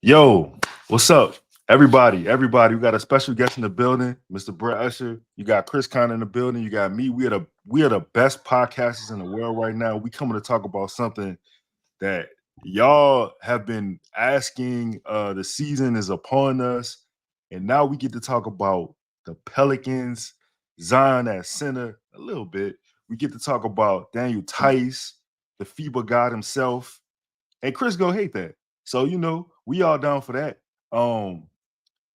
Yo, what's up? Everybody, we got a special guest in the building, Mr. Brett Usher. You got Chris Conn in the building. You got me. We are the best podcasters in the world right now. We coming to talk about something that y'all have been asking. The season is upon us, and now we get to talk about the Pelicans, Zion at center a little bit. We get to talk about Daniel Tice, the FIBA god himself, and Chris gonna hate that. So we all down for that. Um,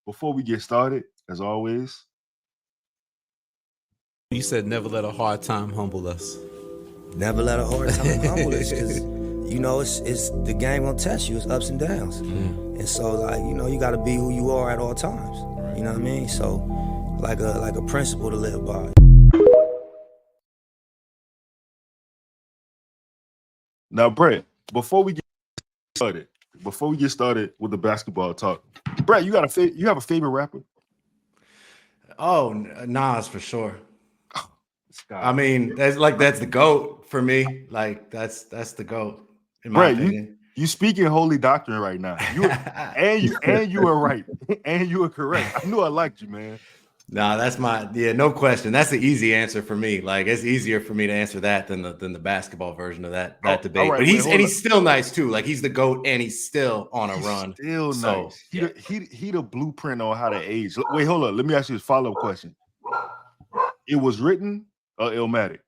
Before we get started, as always, You said never let a hard time humble us. Never let a hard time humble us, because it's the game gonna test you. It's ups and downs, and so you got to be who you are at all times. You know what I mean? So like a principle to live by. now Brett, before we get started with the basketball talk, Brett, you have a favorite rapper? Oh, Nas for sure. Scott. I mean, that's the GOAT for me. Like that's the GOAT in my Brett, opinion. you speaking holy doctrine right now. You were right. And you were correct. I knew I liked you, man. Nah, that's no question. That's the easy answer for me. Like it's easier for me to answer that than the basketball version of that debate. Right, but he's still nice too. Like he's the GOAT and he's still on a run. Still So, nice. He the blueprint on how to age. Wait, hold on. Let me ask you this follow-up question. It was written or Illmatic?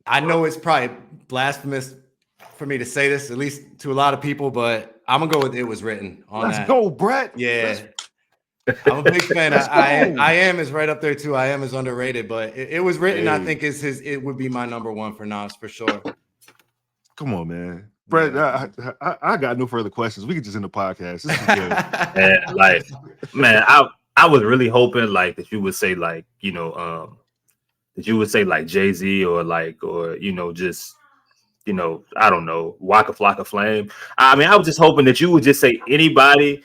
I know it's probably blasphemous for me to say this, at least to a lot of people, but I'm gonna go with it was written on Let's that. go, Brett. Yeah. I'm a big fan. I am is right up there too. I am is underrated, but it was written. I think it would be my number one for Nas for sure. Come on, man. Brett, yeah. I got no further questions. We can just end the podcast. This is good. I was really hoping that you would say that you would say Jay-Z or just I don't know, Waka Flocka Flame. I mean, I was just hoping that you would just say anybody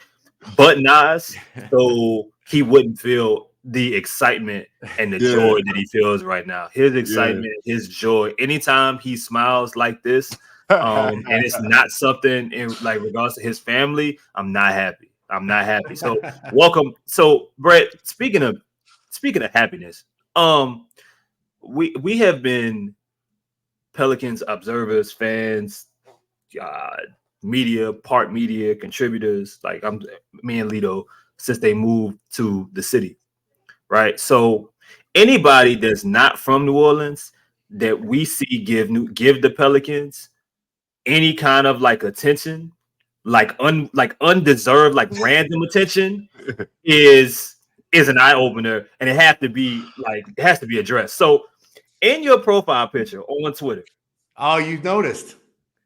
but Nas, so he wouldn't feel the excitement and the joy that he feels right now. His excitement, his joy, anytime he smiles like this, and it's not something in regards to his family, I'm not happy. So welcome. So Brett, speaking of happiness, we have been Pelicans observers, fans, part media contributors, me and Lito, since they moved to the city, right? So anybody that's not from New Orleans that we see give the Pelicans any kind of attention, undeserved, random attention, is an eye opener, and it has to be addressed. So in your profile picture on Twitter, oh, you've noticed.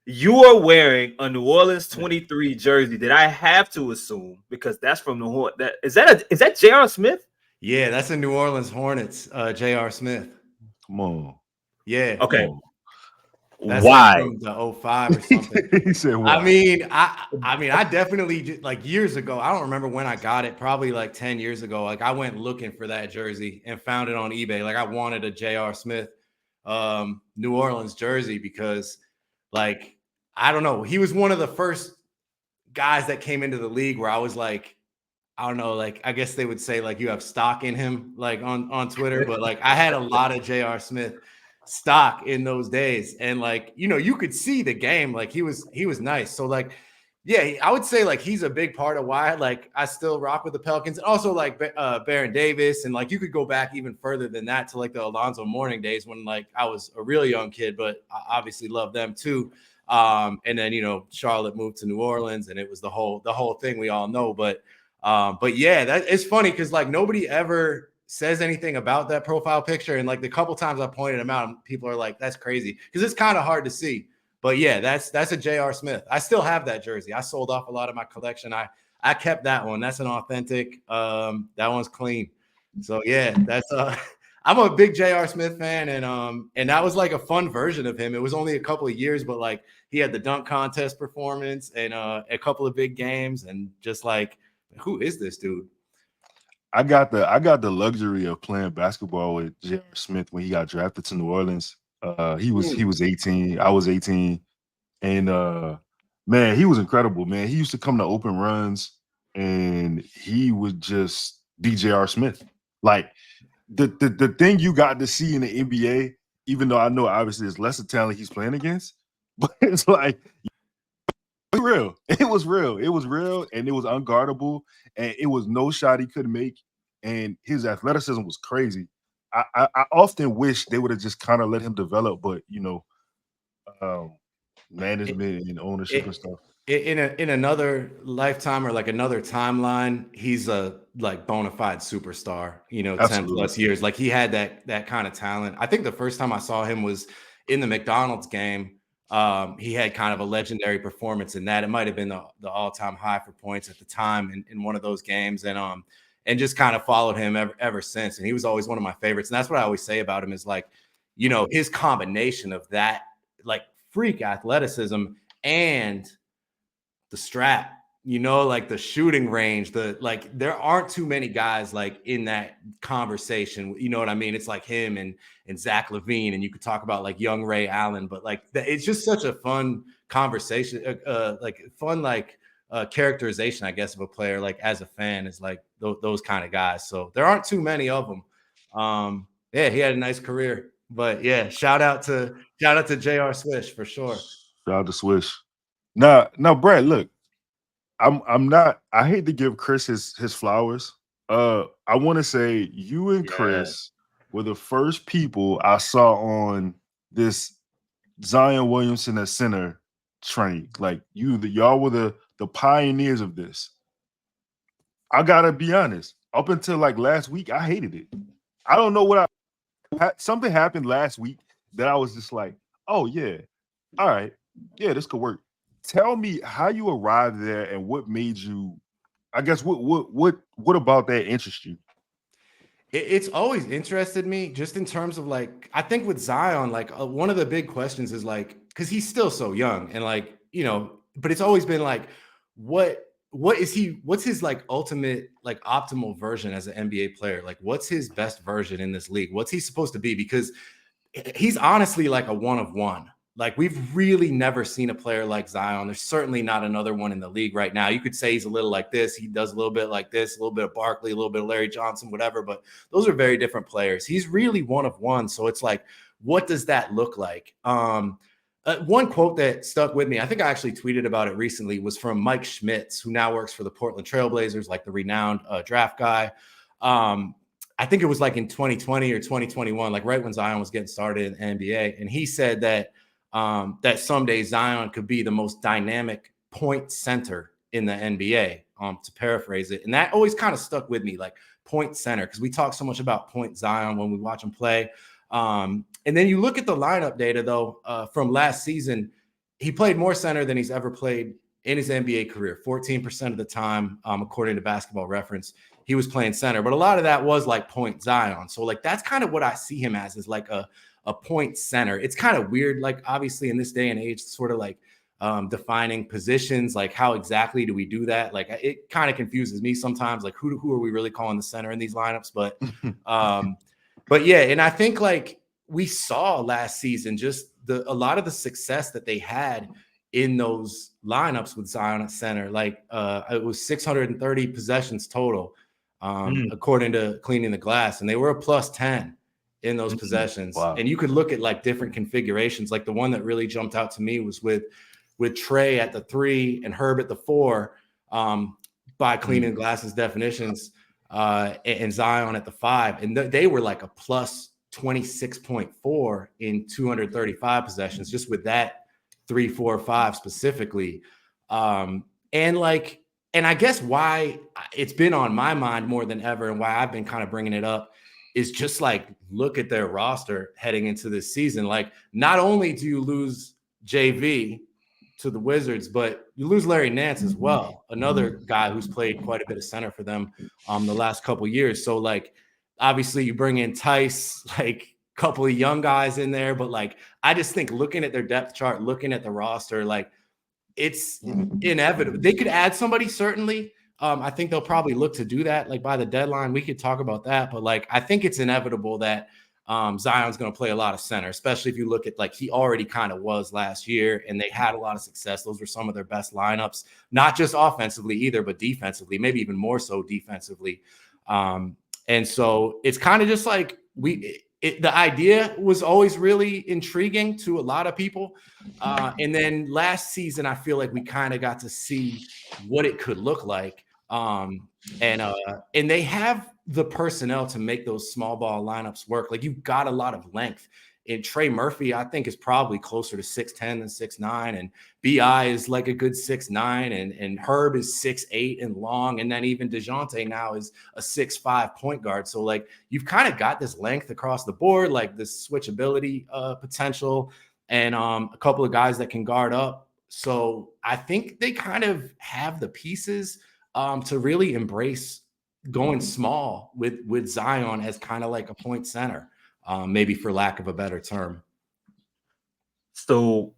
You are wearing a New Orleans 23 jersey that I have to assume, because that's from New Orleans. Is that J.R. Smith? Yeah, that's a New Orleans Hornets, J.R. Smith. Come on. Yeah. Okay. That's why? From the 05 or something. He said, why? I mean, I definitely years ago. I don't remember when I got it. Probably 10 years ago. I went looking for that jersey and found it on eBay. I wanted a J.R. Smith, New Orleans jersey because, I don't know. He was one of the first guys that came into the league where I was I don't know, I guess they would say you have stock in him, on Twitter, but I had a lot of J.R. Smith stock in those days, and you could see the game, he was nice. So yeah, I would say he's a big part of why I still rock with the Pelicans, and also Baron Davis, and you could go back even further than that to the Alonzo Mourning days when I was a really young kid, but I obviously love them too. And then Charlotte moved to New Orleans, and it was the whole thing we all know. But yeah, that it's funny because nobody ever says anything about that profile picture, and the couple times I pointed him out, people are like, "That's crazy," because it's kind of hard to see. But yeah, that's a J.R. Smith. I still have that jersey. I sold off a lot of my collection. I kept that one. That's an authentic. That one's clean. So yeah, that's I'm a big J.R. Smith fan, and that was a fun version of him. It was only a couple of years, but he had the dunk contest performance and a couple of big games, and just who is this dude? I got the luxury of playing basketball with J.R. Smith when he got drafted to New Orleans. He was 18. I was 18, and Man, he was incredible, man. He used to come to open runs and he was just DJR Smith. Like the thing you got to see in the NBA, even though I know obviously there's lesser talent he's playing against, but it's like it was real. It was real. It was real and it was unguardable and it was no shot he couldn't make. And his athleticism was crazy. I often wish they would have just kind of let him develop, but um, management and ownership and stuff. In another lifetime or like another timeline, he's a like bona fide superstar, 10 Absolutely. plus years. Like he had that kind of talent. I think the first time I saw him was in the McDonald's game. He had kind of a legendary performance in that. It might have been the all-time high for points at the time in one of those games. And just kind of followed him ever since. And he was always one of my favorites. And that's what I always say about him is like, his combination of that like freak athleticism and the strap, like the shooting range, there aren't too many guys like in that conversation. You know what I mean? It's like him and Zach LaVine, and you could talk about like young Ray Allen, but like it's just such a fun conversation, characterization, I guess, of a player. Like as a fan, is like those kind of guys. So there aren't too many of them. Yeah, he had a nice career, but yeah, shout out to JR Swish for sure. Shout out to Swish. Now, Brad, look, I'm not. I hate to give Chris his flowers. I want to say you and Chris were the first people I saw on this Zion Williamson at center train. Like y'all were the pioneers of this. I gotta be honest. Up until like last week, I hated it. I don't know what something happened last week that I was just like, oh yeah, all right, yeah, this could work. Tell me how you arrived there and what made you. I guess what about that interests you? It's always interested me, just in terms of like, I think with Zion, like one of the big questions is like, because he's still so young and like, but it's always been like, what's his like ultimate like optimal version as an NBA player? Like what's his best version in this league? What's he supposed to be? Because he's honestly like a one of one. Like we've really never seen a player like Zion. There's certainly not another one in the league right now. You could say he's a little like this. He does a little bit like this, a little bit of Barkley, a little bit of Larry Johnson, whatever. But those are very different players. He's really one of one. So it's like, what does that look like? One quote that stuck with me, I think I actually tweeted about it recently, was from Mike Schmitz, who now works for the Portland Trailblazers, like the renowned draft guy. I think it was like in 2020 or 2021, like right when Zion was getting started in the NBA. And he said that that someday Zion could be the most dynamic point center in the NBA, to paraphrase it. And that always kind of stuck with me, like point center, because we talk so much about point Zion when we watch him play. And then you look at the lineup data, though, from last season, he played more center than he's ever played in his NBA career. 14% of the time, according to Basketball Reference, he was playing center. But a lot of that was like point Zion. So like that's kind of what I see him as, is like a point center. It's kind of weird, like obviously in this day and age, sort of like defining positions, like how exactly do we do that? Like it kind of confuses me sometimes, like who are we really calling the center in these lineups? But yeah, and I think like we saw last season just a lot of the success that they had in those lineups with Zion at center. Like it was 630 possessions total, according to Cleaning the Glass, and they were a plus 10 in those possessions. Wow. And you could look at like different configurations. Like the one that really jumped out to me was with Trey at the 3 and Herb at the 4, by Cleaning Glass's definitions, and Zion at the 5. And they were like a plus 26.4 in 235 possessions, just with that 3, 4, 5 specifically. And I guess why it's been on my mind more than ever, and why I've been kind of bringing it up, is just like, look at their roster heading into this season. Like, not only do you lose JV to the Wizards, but you lose Larry Nance as well, another guy who's played quite a bit of center for them the last couple of years. So like, obviously you bring in Tice, like a couple of young guys in there, but like, I just think looking at their depth chart, looking at the roster, like it's inevitable. They could add somebody, certainly. I think they'll probably look to do that like by the deadline. We could talk about that, but like I think it's inevitable that Zion's going to play a lot of center, especially if you look at like he already kind of was last year, and they had a lot of success. Those were some of their best lineups, not just offensively either, but defensively, maybe even more so defensively. And so it's kind of just like the idea was always really intriguing to a lot of people. And then last season, I feel like we kind of got to see what it could look like. And they have the personnel to make those small ball lineups work. Like you've got a lot of length. And Trey Murphy, I think, is probably closer to 6'10 than 6'9. And BI is like a good 6'9. And Herb is 6'8 and long. And then even DeJounte now is a 6'5 point guard. So like you've kind of got this length across the board, like this switchability potential, and a couple of guys that can guard up. So I think they kind of have the pieces to really embrace going small with Zion as kind of like a point center, maybe for lack of a better term. So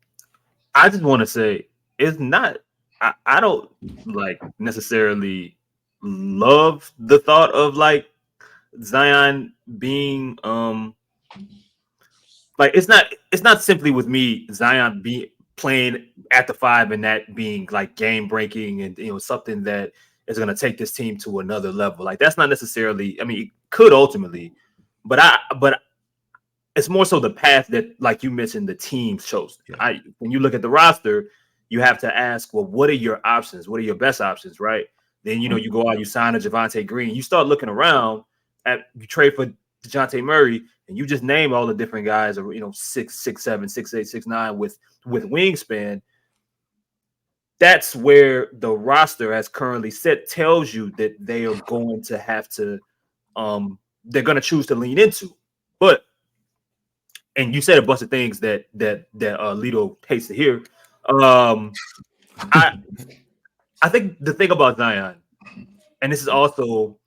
I just want to say it's not, I don't like necessarily love the thought of like Zion being like it's not simply with me Zion be playing at the 5 and that being like game breaking and something that is going to take this team to another level. Like that's not necessarily, I mean, it could ultimately, but it's more so the path that, like you mentioned, the team chose. Yeah. When you look at the roster, you have to ask, well, what are your options? What are your best options, right? Then, you go out, you sign a Javonte Green, you start looking around you trade for DeJounte Murray, and you just name all the different guys, 6'7", 6'8", 6'9", with wingspan. That's where the roster as currently set tells you that they are going to have to, they're going to choose to lean into. But, and you said a bunch of things that Lito hates to hear. I think the thing about Zion, and this is also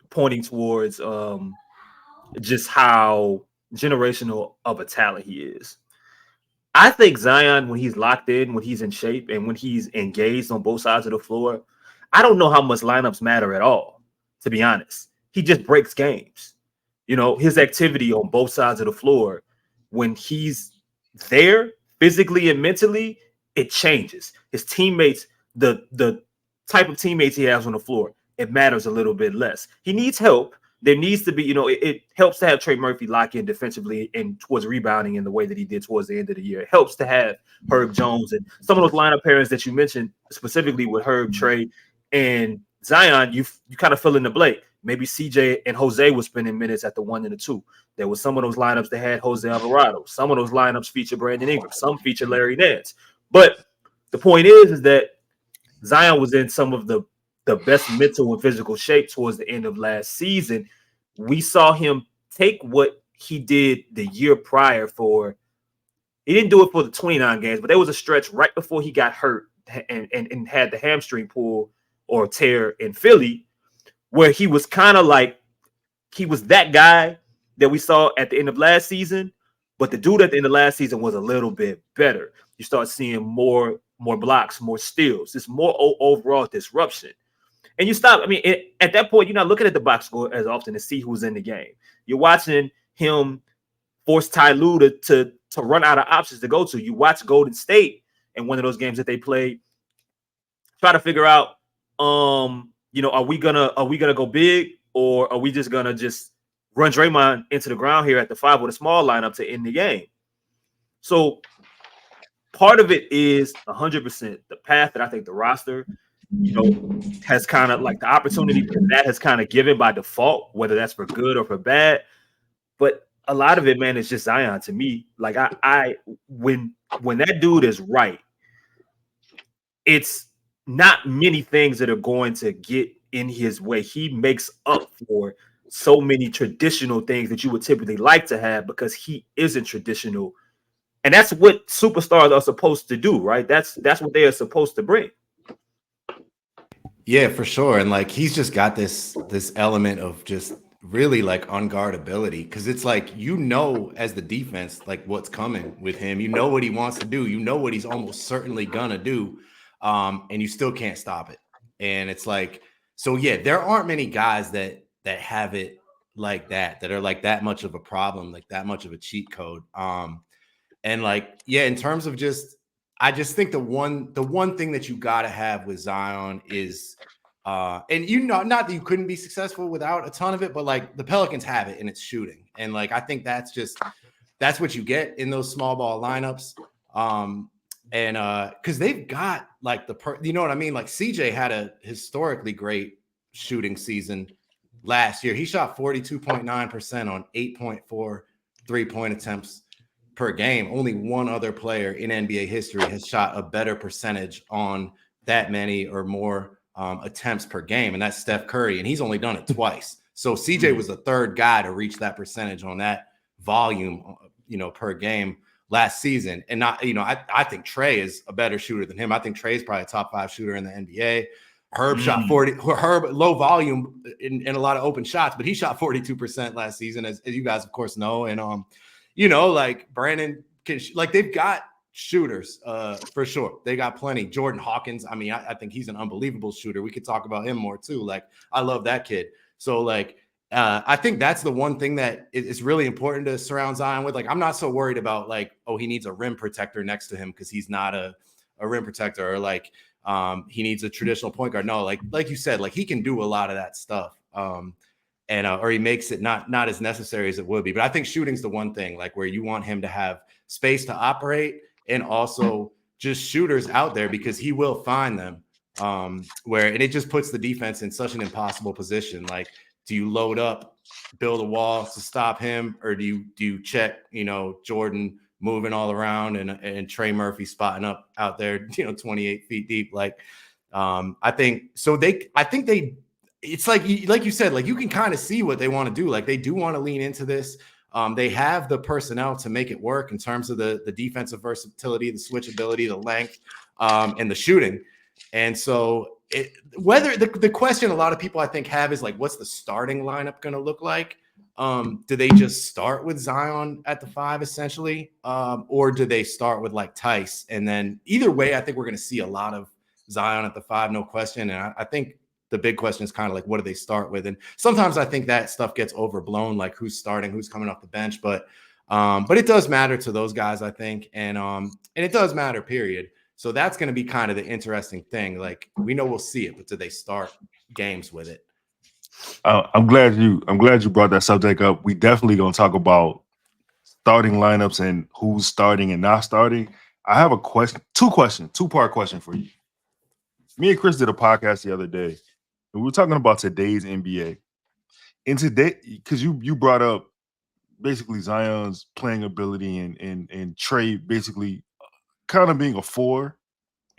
pointing towards just how generational of a talent he is. I think Zion, when he's locked in, when he's in shape, and when he's engaged on both sides of the floor, I don't know how much lineups matter at all, to be honest. He just breaks games. His activity on both sides of the floor, when he's there physically and mentally, it changes. His teammates, the type of teammates he has on the floor, it matters a little bit less. He needs help. There needs to be, it helps to have Trey Murphy lock in defensively and towards rebounding in the way that he did towards the end of the year. It helps to have Herb Jones and some of those lineup pairings that you mentioned, specifically with Herb, Trey, and Zion. You kind of fill in the blank. Maybe CJ and Jose was spending minutes at the 1 and the 2. There was some of those lineups that had Jose Alvarado. Some of those lineups feature Brandon Ingram. Some feature Larry Nance. But the point is that Zion was in some of the best mental and physical shape towards the end of last season. We saw him take what he did the year prior he didn't do it for the 29 games, but there was a stretch right before he got hurt and had the hamstring pull or tear in Philly, where he was kind of like, he was that guy that we saw at the end of last season, but the dude at the end of last season was a little bit better. You start seeing more blocks, more steals, just more overall disruption. And you stop. I mean, at that point, you're not looking at the box score as often to see who's in the game. You're watching him force Ty Lue to run out of options to go to. You watch Golden State in one of those games that they played, try to figure out, are we gonna go big, or are we just gonna just run Draymond into the ground here at the 5 with a small lineup to end the game? So part of it is 100% the path that I think the roster, has kind of like the opportunity that has kind of given by default, whether that's for good or for bad. But a lot of it, man, is just Zion to me. Like when that dude is right, it's not many things that are going to get in his way. He makes up for so many traditional things that you would typically like to have because he isn't traditional. And that's what superstars are supposed to do, right? That's what they are supposed to bring. Yeah, for sure. And like he's just got this element of just really like unguardability, because it's like, as the defense, like what's coming with him, what he wants to do, what he's almost certainly gonna do, and you still can't stop it. And it's like, so yeah, there aren't many guys that have it like that are like that much of a problem, like that much of a cheat code. And like, yeah, in terms of I just think the one thing that you got to have with Zion is, and not that you couldn't be successful without a ton of it, but like the Pelicans have it and it's shooting. And like, I think that's what you get in those small ball lineups. And because they've got like you know what I mean? Like CJ had a historically great shooting season last year. He shot 42.9% on 8.4 3-point attempts per game. Only one other player in NBA history has shot a better percentage on that many or more attempts per game, and that's Steph Curry, and he's only done it twice. So CJ was the third guy to reach that percentage on that volume, per game last season. And I think Trey is a better shooter than him. I think Trey's probably a top 5 shooter in the NBA. Herb shot 40. Herb low volume in a lot of open shots, but he shot 42% last season, as you guys of course know. And like Brandon they've got shooters for sure. They got plenty. Jordan Hawkins. I mean, I think he's an unbelievable shooter. We could talk about him more too. Like, I love that kid. So like, I think that's the one thing that is really important to surround Zion with. Like, I'm not so worried about like, oh, he needs a rim protector next to him because he's not a rim protector, or like he needs a traditional point guard. No, like you said, like he can do a lot of that stuff. Or he makes it not as necessary as it would be. But I think shooting's the one thing, like, where you want him to have space to operate and also just shooters out there, because he will find them. And it just puts the defense in such an impossible position. Like, do you load up, build a wall to stop him, or do you check, Jordan moving all around and Trey Murphy spotting up out there, 28 feet deep? Like, I think so. It's like you said, like, you can kind of see what they want to do. Like, they do want to lean into this. They have the personnel to make it work in terms of the defensive versatility, the switchability, the length, and the shooting. And so whether the question a lot of people I think have is like, what's the starting lineup going to look like? Do they just start with Zion at the 5 essentially? Or do they start with like Tice? And then either way, I think we're going to see a lot of Zion at the 5, no question. And I think the big question is kind of like, what do they start with? And sometimes I think that stuff gets overblown, like who's starting, who's coming off the bench. But it does matter to those guys, I think. And it does matter, period. So that's going to be kind of the interesting thing. Like, we know we'll see it, but do they start games with it? I'm glad you brought that subject up. We definitely going to talk about starting lineups and who's starting and not starting. I have a question, two-part question for you. Me and Chris did a podcast the other day, and we were talking about today's NBA. And today, because you brought up basically Zion's playing ability and Trey basically kind of being a 4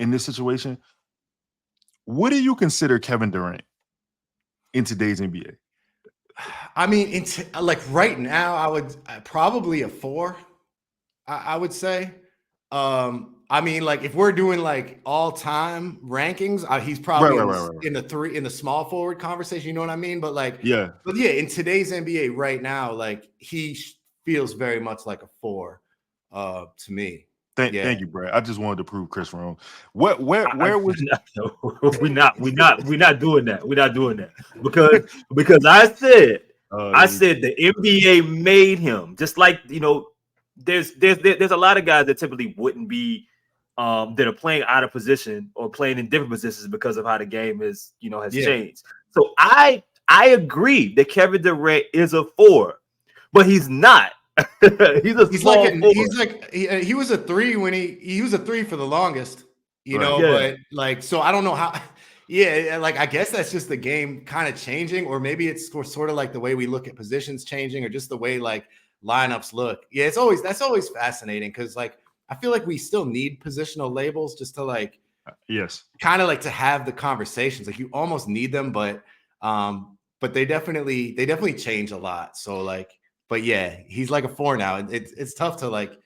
in this situation. What do you consider Kevin Durant in today's NBA? I mean, like right now, I would probably a 4. I would say. I mean, like, if we're doing like all-time rankings, he's probably in the 3 in the small forward conversation. You know what I mean? But like, yeah, in today's NBA right now, like, he feels very much like a 4 to me. Thank you, Brett. I just wanted to prove Chris wrong. Where was we're not doing that. We're not doing that because I said the NBA made him, just like, there's a lot of guys that typically wouldn't be that are playing out of position or playing in different positions because of how the game has changed. So I agree that Kevin Durant is a 4, but he's not. He was a 3 when he was a 3 for the longest, but like, so I don't know how. Like, I guess that's just the game kind of changing, or maybe it's sort of like the way we look at positions changing, or just the way like lineups look. Yeah, that's always fascinating, because like, I feel like we still need positional labels just to like, kind of like to have the conversations. Like, you almost need them, but they definitely change a lot. So like, but yeah, he's like a 4 now. It's tough to like,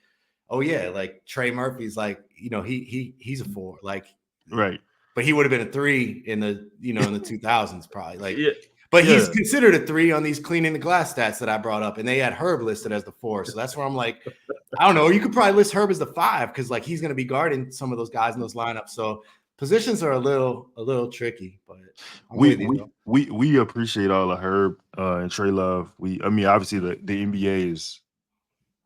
oh yeah, like Trey Murphy's like, he's a 4, like, right. But he would have been a 3 in the in the 2000s probably, like. Yeah. But he's considered a 3 on these cleaning the glass stats that I brought up, and they had Herb listed as the 4. So that's where I'm like, I don't know. You could probably list Herb as the 5, because like, he's going to be guarding some of those guys in those lineups. So Positions are a little tricky, but I'm with you though. We appreciate all of Herb and Trey Love. I mean, obviously the NBA is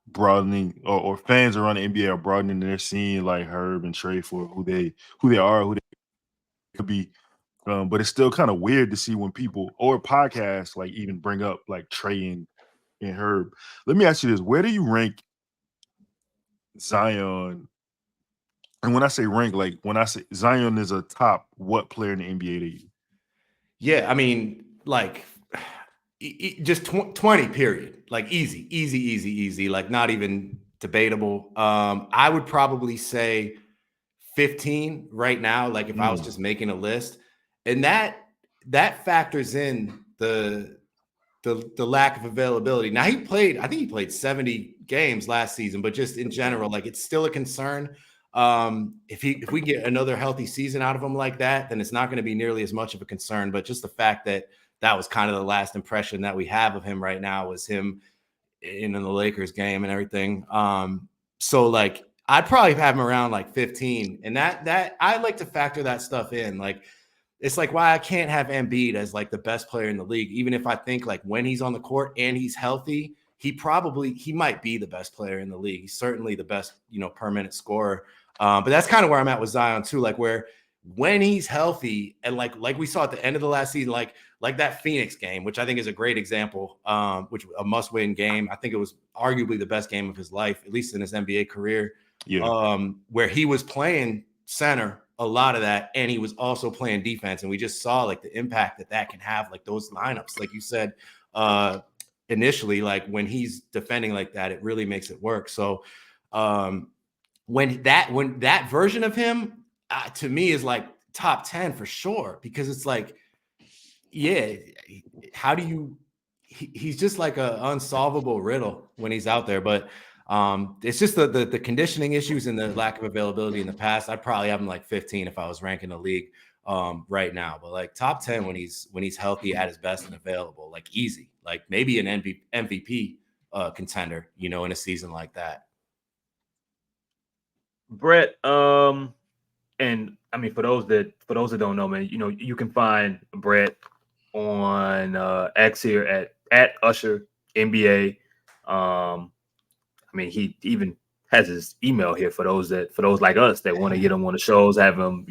broadening, or fans around the NBA are broadening their scene like Herb and Trey for who they are, who they could be. But it's still kind of weird to see when people or podcasts like even bring up like Trey and Herb. Let me ask you this: where do you rank Zion? And when I say rank, like when I say Zion is a top what player in the NBA to you? Yeah, I mean, like just 20 period, like easy, like not even debatable. I would probably say 15 right now, like if I was just making a list, and that factors in the lack of availability. Now I think he played 70 games last season, but just in general, like it's still a concern. If we get another healthy season out of him like that, then it's not going to be nearly as much of a concern. But just the fact that was kind of the last impression that we have of him right now was him in the Lakers game and everything. So like I'd probably have him around like 15, and that I like to factor that stuff in. Like it's like why I can't have Embiid as like the best player in the league, even if I think like when he's on the court and he's healthy, he might be the best player in the league. He's certainly the best, per minute scorer. But that's kind of where I'm at with Zion too. Like where when he's healthy and like we saw at the end of the last season, like that Phoenix game, which I think is a great example, which a must-win game. I think it was arguably the best game of his life, at least in his NBA career. Yeah. Where he was playing center a lot of that, and he was also playing defense, and we just saw like the impact that can have, like those lineups, like you said initially, like when he's defending like that, it really makes it work. So when that version of him to me is like top 10 for sure, because it's like, yeah, how do you? He's just like a unsolvable riddle when he's out there, but. It's just the conditioning issues and the lack of availability in the past. I'd probably have him like 15 if I was ranking the league right now, but like top 10 when he's healthy at his best and available, like easy, like maybe an MVP contender, in a season like that. Brett, and I mean for those that don't know, man, you can find Brett on X here at Usher NBA. I mean, he even has his email here for those like us that want to get him on the shows, have him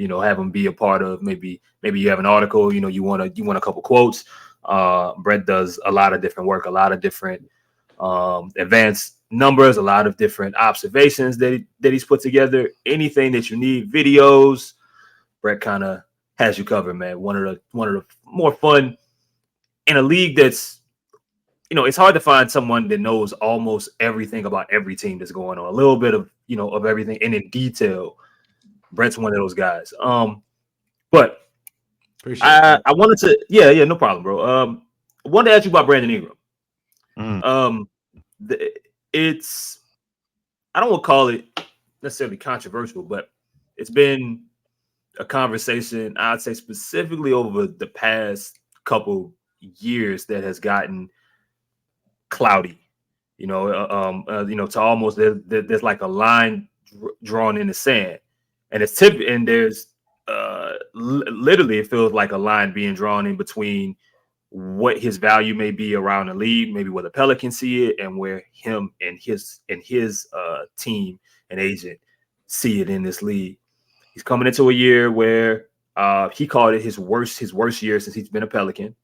be a part of. Maybe you have an article, you want a couple quotes. Brett does a lot of different work, a lot of different advanced numbers, a lot of different observations that he's put together. Anything that you need, videos, Brett kind of has you covered, man. One of the more fun in a league that's. It's hard to find someone that knows almost everything about every team that's going on, a little bit of, of everything and in detail. Brett's one of those guys. But I wanted to, yeah, no problem, bro. I wanted to ask you about Brandon Ingram. It's, I don't want to call it necessarily controversial, but it's been a conversation, I'd say specifically over the past couple years that has gotten cloudy, to almost there's like a line drawn in the sand, and it's and there's literally it feels like a line being drawn in between what his value may be around the league, maybe where the Pelicans see it, and where him and his team and agent see it in this league. He's coming into a year where he called it his worst year since he's been a Pelican.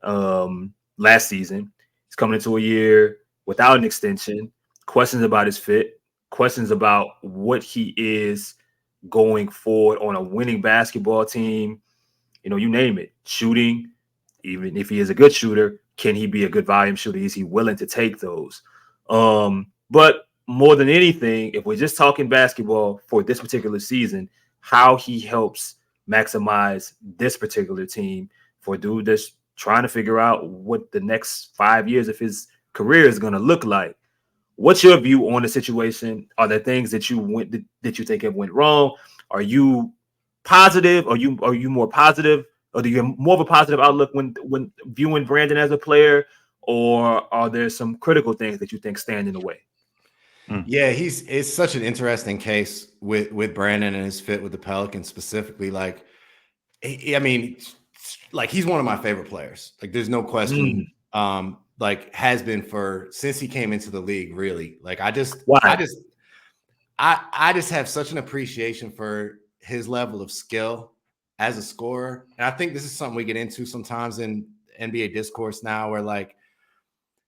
Last season. He's coming into a year without an extension, questions about his fit, questions about what he is going forward on a winning basketball team. You name it. Shooting, even if he is a good shooter, can he be a good volume shooter? Is he willing to take those? But more than anything, if we're just talking basketball for this particular season, how he helps maximize this particular team for a dude that's trying to figure out what the next 5 years of his career is going to look like. What's your view on the situation? Are there things that you think have went wrong? Are you positive? Are you more positive, or do you have more of a positive outlook when viewing Brandon as a player, or are there some critical things that you think stand in the way? Yeah, it's such an interesting case with Brandon and his fit with the Pelicans specifically. Like, I mean, like he's one of my favorite players. Like, there's no question. Like has been for since he came into the league. Really, like I just have such an appreciation for his level of skill as a scorer, and I think this is something we get into sometimes in NBA discourse now, where like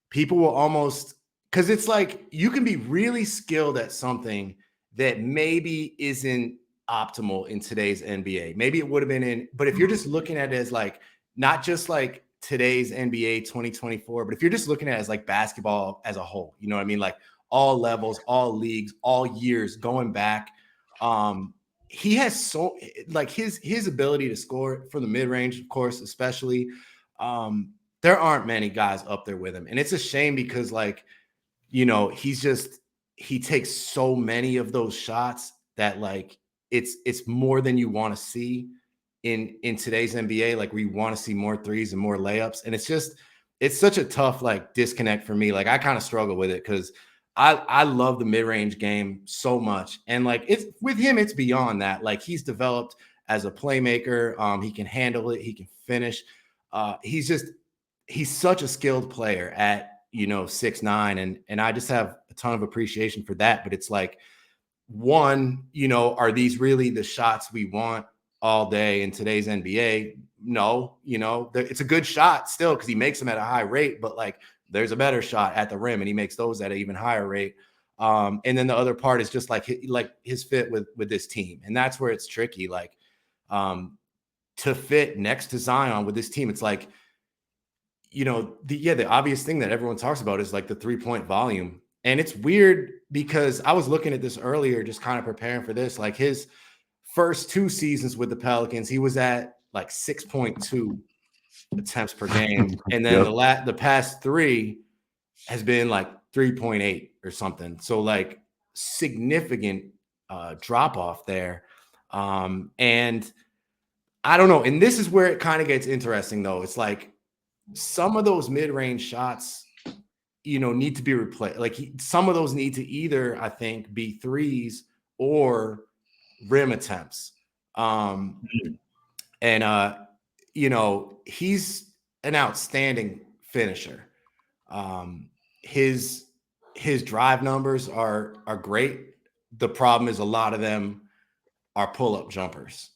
people will almost, because it's like you can be really skilled at something that maybe isn't optimal in today's NBA. Maybe it would have been but if you're just looking at it as like not just like today's NBA 2024, but if you're just looking at it as like basketball as a whole, you know what I mean? Like all levels, all leagues, all years going back. He has so like his ability to score from the mid-range, of course, especially. There aren't many guys up there with him. And it's a shame because like, you know, he takes so many of those shots that like it's more than you want to see in today's NBA, like where you want to see more threes and more layups. And it's such a tough like disconnect for me. Like I kind of struggle with it because I love the mid-range game so much. And like it's with him, it's beyond that. Like he's developed as a playmaker. He can handle it, he can finish. He's such a skilled player at 6'9", and I just have a ton of appreciation for that. But it's like, one, are these really the shots we want all day in today's NBA? No, it's a good shot still because he makes them at a high rate, but like there's a better shot at the rim and he makes those at an even higher rate. And then the other part is just like his fit with this team, and that's where it's tricky. Like to fit next to Zion with this team, it's like, the obvious thing that everyone talks about is like the 3-point volume. And it's weird because I was looking at this earlier, just kind of preparing for this. Like his first 2 seasons with the Pelicans, he was at like 6.2 attempts per game. And then the past 3 has been like 3.8 or something. So like significant drop off there. And I don't know. And this is where it kind of gets interesting though. It's like, some of those mid-range shots, need to be replaced. Like some of those need to either, I think, be threes or rim attempts. And he's an outstanding finisher. His drive numbers are great. The problem is a lot of them are pull-up jumpers,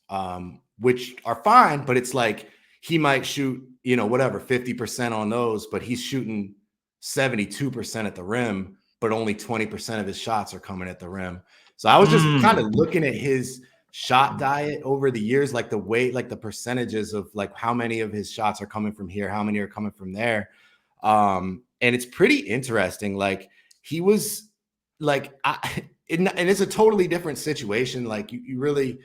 which are fine, but it's like he might shoot, 50% on those, but he's shooting 72% at the rim, but only 20% of his shots are coming at the rim. So I was just kind of looking at his shot diet over the years, like the weight, like the percentages of like how many of his shots are coming from here, how many are coming from there. And it's pretty interesting. Like he was like, and it's a totally different situation. Like you really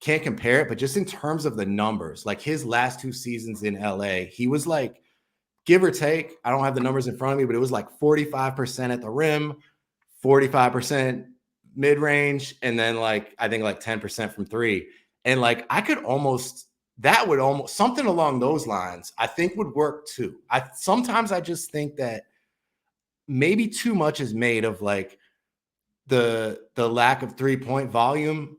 can't compare it, but just in terms of the numbers, like his last 2 seasons in LA, he was like, give or take, I don't have the numbers in front of me, but it was like 45% at the rim, 45% mid-range, and then like, I think like 10% from 3. And like, that would almost something along those lines, I think would work too. Sometimes I just think that maybe too much is made of like the lack of 3-point volume,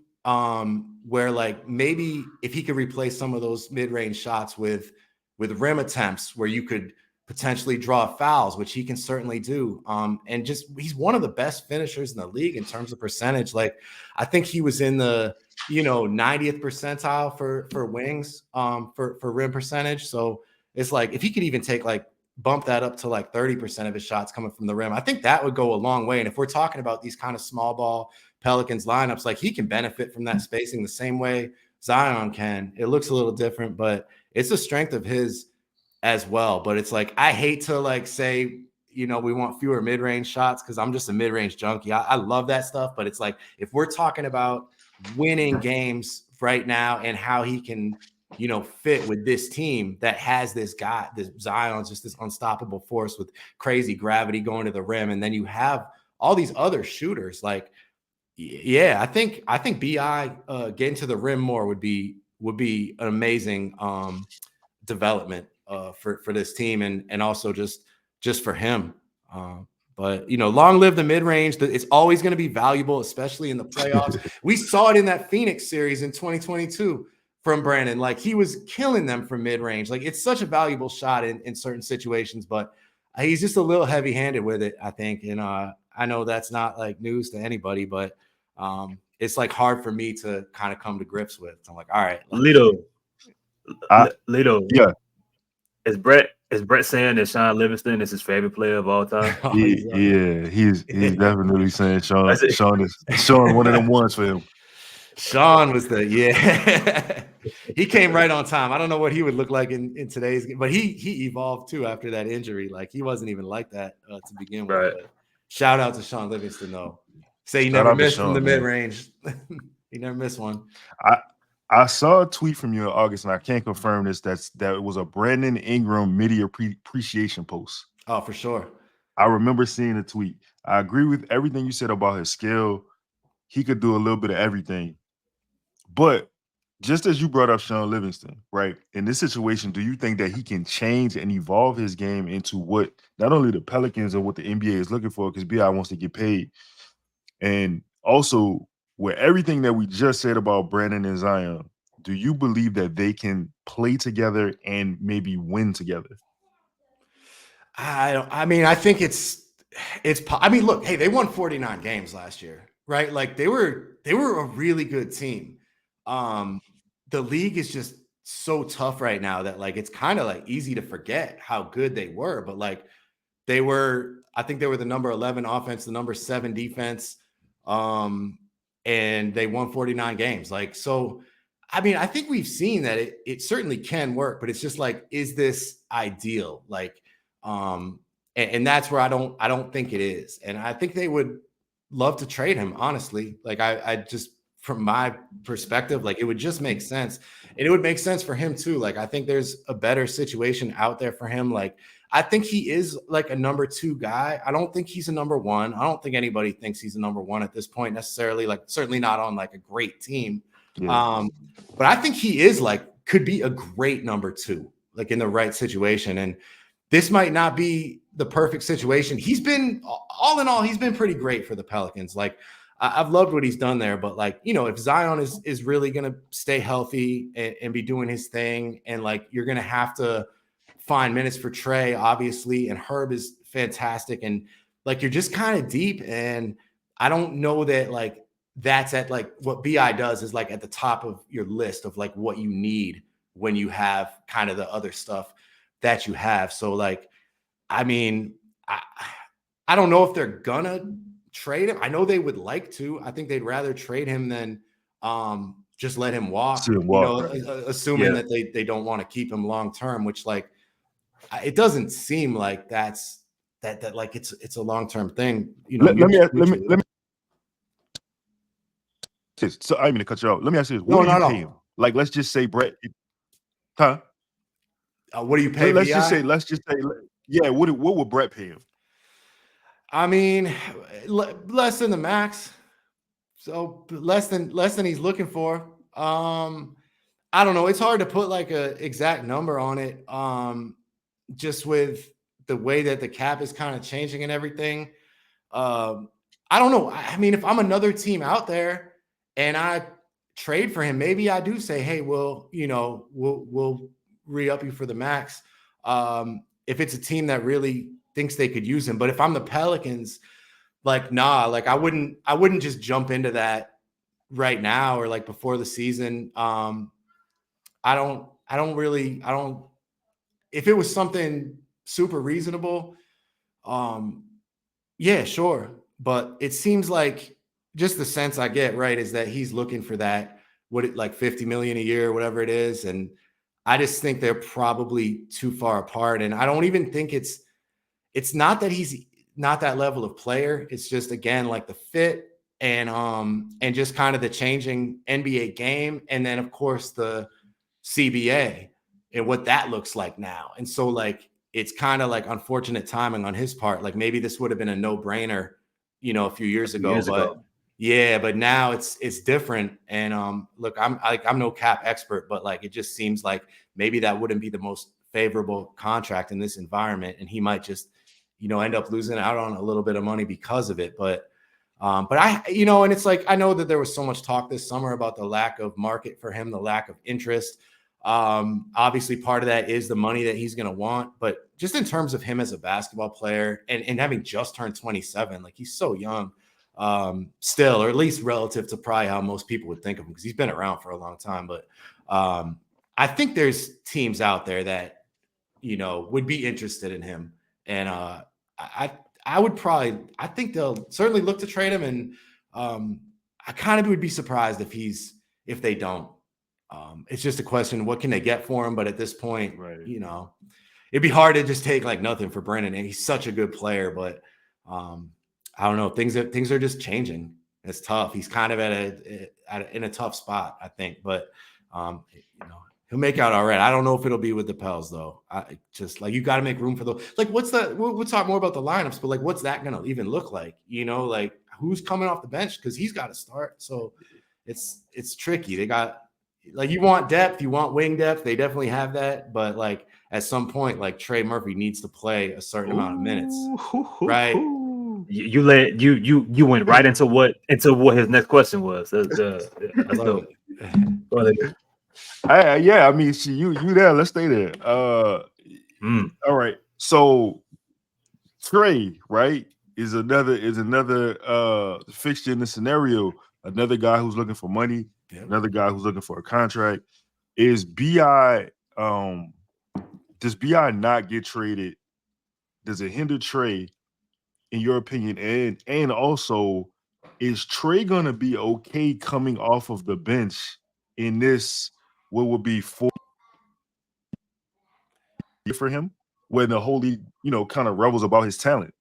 where like maybe if he could replace some of those mid-range shots with rim attempts where you could potentially draw fouls, which he can certainly do. And just he's one of the best finishers in the league in terms of percentage. Like I think he was in the 90th percentile for wings for rim percentage. So it's like if he could even bump that up to like 30% of his shots coming from the rim, I think that would go a long way. And if we're talking about these kind of small ball Pelicans lineups, like he can benefit from that spacing the same way Zion can. It looks a little different, but it's a strength of his as well. But it's like, I hate to like say, we want fewer mid-range shots because I'm just a mid-range junkie. I love that stuff. But it's like, if we're talking about winning games right now and how he can, fit with this team that has this guy, this Zion's just this unstoppable force with crazy gravity going to the rim. And then you have all these other shooters. Like, yeah, I think BI getting to the rim more would be an amazing development for this team and also just for him. But, long live the mid-range. It's always going to be valuable, especially in the playoffs. We saw it in that Phoenix series in 2022 from Brandon. Like, he was killing them from mid-range. Like, it's such a valuable shot in certain situations, but he's just a little heavy-handed with it, I think. And I know that's not like news to anybody, but it's like hard for me to kind of come to grips with. I'm like, all right. Lito, yeah. Is Brett saying that Sean Livingston is his favorite player of all time? He's definitely saying Sean one of them ones for him. Sean was he came right on time. I don't know what he would look like in today's game, but he evolved too after that injury. Like, he wasn't even like that to begin with. Right. But shout out to Sean Livingston though. Say he Shout never out to missed Sean, from the man. mid-range. He never missed one. I saw a tweet from you in August, and I can't confirm this. That it was a Brandon Ingram media appreciation post. Oh, for sure. I remember seeing the tweet. I agree with everything you said about his skill. He could do a little bit of everything. But just as you brought up Sean Livingston, right? In this situation, do you think that he can change and evolve his game into what not only the Pelicans and what the NBA is looking for, because BI wants to get paid, and also with everything that we just said about Brandon and Zion, do you believe that they can play together and maybe win together? I think look, hey, they won 49 games last year, right? Like, they were a really good team. The league is just so tough right now that, like, it's kind of like easy to forget how good they were, but like, I think they were the number 11 offense, the number 7 defense. And they won 49 games. Like, so, I think we've seen that it certainly can work, but it's just like, is this ideal? Like, and that's where I don't think it is. And I think they would love to trade him, honestly. Like, I just, from my perspective, like, it would just make sense. And it would make sense for him too. Like, I think there's a better situation out there for him. Like, I think he is like a number 2 guy. I don't think he's a number 1. I don't think anybody thinks he's a number 1 at this point necessarily. Like, certainly not on like a great team. Yeah. But I think he is could be a great number 2, like, in the right situation. And this might not be the perfect situation. He's been, all in all, he's been pretty great for the Pelicans. Like, I've loved what he's done there, but like, if Zion is really going to stay healthy and be doing his thing, and like, you're going to have to find minutes for Trey, obviously, and Herb is fantastic, and like, you're just kind of deep, and I don't know that like that's at like what BI does is like at the top of your list of like what you need when you have kind of the other stuff that you have. So like, I don't know if they're gonna trade him. I know they would like to. I think they'd rather trade him than just let him walk. Right. Assuming that they don't want to keep him long term, which like it doesn't seem like that like it's a long term thing. Let me. So I mean to cut you off. Let me ask you this: what do you pay him? Like, let's just say Brett. Huh? What do you pay? Let's just say. Yeah. What would Brett pay him? I mean, less than the max. So less than he's looking for. I don't know. It's hard to put like a exact number on it. Just with the way that the cap is kind of changing and everything. I don't know. I mean, if I'm another team out there and I trade for him, maybe I do say, hey, we'll re-up you for the max. If it's a team that really thinks they could use him. But if I'm the Pelicans, like, nah, like I wouldn't just jump into that right now or like before the season. If it was something super reasonable, yeah, sure. But it seems like just the sense I get, right, is that he's looking for that, like $50 million a year, whatever it is. And I just think they're probably too far apart. And I don't even think it's not that he's not that level of player. It's just, again, like the fit and just kind of the changing NBA game. And then of course the CBA and what that looks like now. And so like, it's kind of like unfortunate timing on his part. Like maybe this would have been a no-brainer, a few years ago. Yeah, but now it's different. And look, I'm no cap expert, but like it just seems like maybe that wouldn't be the most favorable contract in this environment, and he might just, end up losing out on a little bit of money because of it. But I, and it's like, I know that there was so much talk this summer about the lack of market for him, the lack of interest. Obviously part of that is the money that he's going to want, but just in terms of him as a basketball player and having just turned 27, like he's so young, still, or at least relative to probably how most people would think of him, because he's been around for a long time. But I think there's teams out there that, would be interested in him. And I think they'll certainly look to trade him. And I kind of would be surprised if they don't. It's just a question, what can they get for him? But at this point, Right. It'd be hard to just take like nothing for Brandon. And he's such a good player, but I don't know. Things are just changing. It's tough. He's kind of in a tough spot, I think. But he'll make out all right. I don't know if it'll be with the Pels though. I just like, you got to make room for those. Like, we'll talk more about the lineups, but like, what's that going to even look like? Like who's coming off the bench? Because he's got to start. So it's tricky. They got, like, you want depth, you want wing depth. They definitely have that. But like at some point, like Trey Murphy needs to play a certain amount of minutes, right? You went right into what his next question was. That's dope. Yeah, I mean, you there? Let's stay there. All right. So Trey, right, is another fixture in the scenario. Another guy who's looking for money. Yeah. Another guy who's looking for a contract. Is BI? Does BI not get traded? Does it hinder Trey, in your opinion? And also, is Trey gonna be okay coming off of the bench in this, what would be for him, when the whole league, kind of rebels about his talent?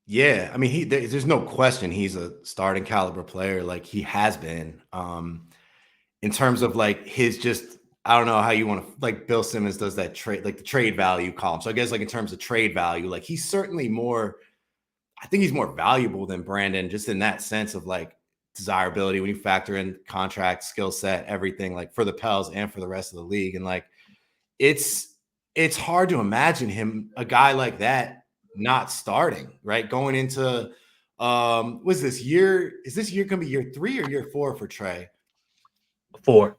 Yeah, I mean, there's no question he's a starting caliber player, like he has been. In terms of like his just, I don't know how you want to, like Bill Simmons does that trade, like the trade value column. So I guess like in terms of trade value, like he's certainly I think he's more valuable than Brandon, just in that sense of like desirability when you factor in contract, skill set, everything, like for the Pels and for the rest of the league. And like it's hard to imagine a guy like that not starting, right? Going into is this year gonna be year 3 or year 4 for Trey? 4.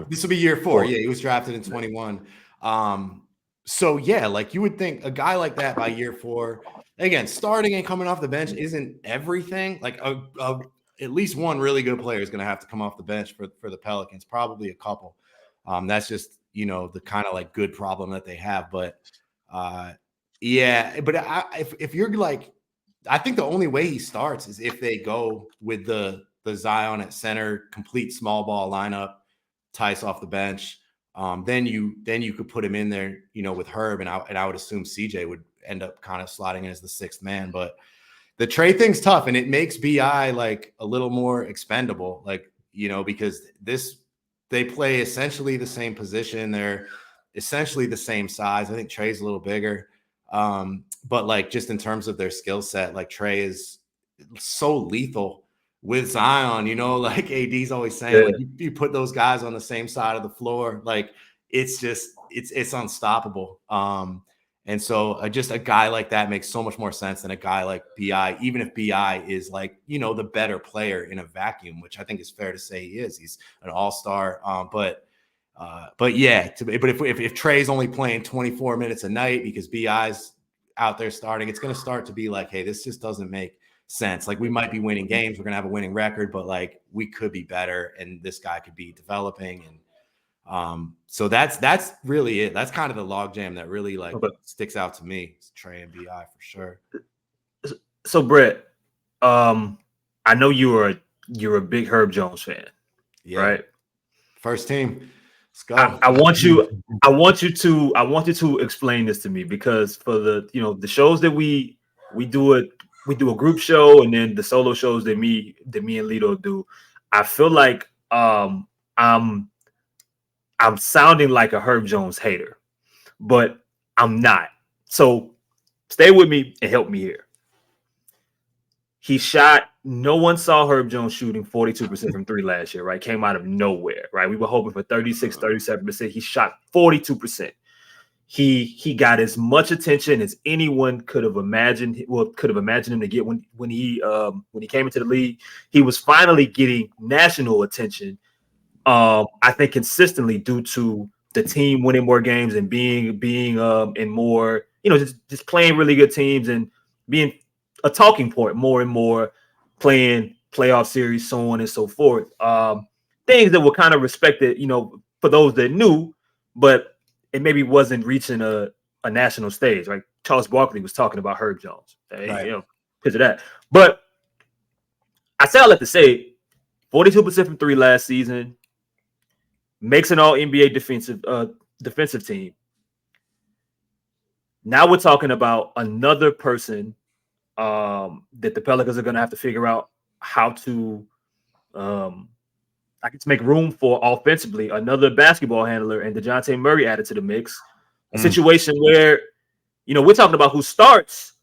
This will be year 4. Yeah, he was drafted in 21. So yeah, like you would think a guy like that by year 4, again, starting and coming off the bench isn't everything. Like at least one really good player is going to have to come off the bench for the Pelicans, probably a couple. That's just, the kind of like good problem that they have. But yeah, but if you're like, I think the only way he starts is if they go with the Zion at center, complete small ball lineup, Tice off the bench. Then you could put him in there, with Herb, and I would assume CJ would end up kind of slotting in as the 6th man. But the trade thing's tough, and it makes BI like a little more expendable, like, because they play essentially the same position. They're essentially the same size. I think Trey's a little bigger. But like just in terms of their skill set, like Trey is so lethal with Zion, like AD's always saying, like you put those guys on the same side of the floor, like it's unstoppable. And so just a guy like that makes so much more sense than a guy like BI, even if BI is like, the better player in a vacuum, which I think is fair to say he is. He's an all-star. But yeah, but if Trey's only playing 24 minutes a night because BI's out there starting, it's going to start to be like, hey, this just doesn't make sense. Like we might be winning games, we're going to have a winning record, but like we could be better, and this guy could be developing. And so that's really it. That's kind of the logjam that really sticks out to me. It's Trey and BI for sure. So Brett, I know you're a big Herb Jones fan, right? First team. Let's go. I want you to explain this to me, because for the shows that we do a group show, and then the solo shows that me and Lito do, I feel like I'm sounding like a Herb Jones hater, but I'm not. So stay with me and help me here. No one saw Herb Jones shooting 42% from 3 last year, right? Came out of nowhere, right? We were hoping for 36, 37%. He shot 42%. he got as much attention as anyone could have imagined. Well, could have imagined him to get when he came into the league. He was finally getting national attention. I think consistently due to the team winning more games and being in more, just playing really good teams and being a talking point more and more, playing playoff series, so on and so forth. Things that were kind of respected, for those that knew, but it maybe wasn't reaching a national stage. Right? Charles Barkley was talking about Herb Jones, right. because of that. But I say all that to say, 42% from three last season, makes an all NBA defensive team. Now we're talking about another person that the Pelicans are going to have to figure out how to, make room for offensively. Another basketball handler and DeJounte Murray added to the mix. A situation where, we're talking about who starts.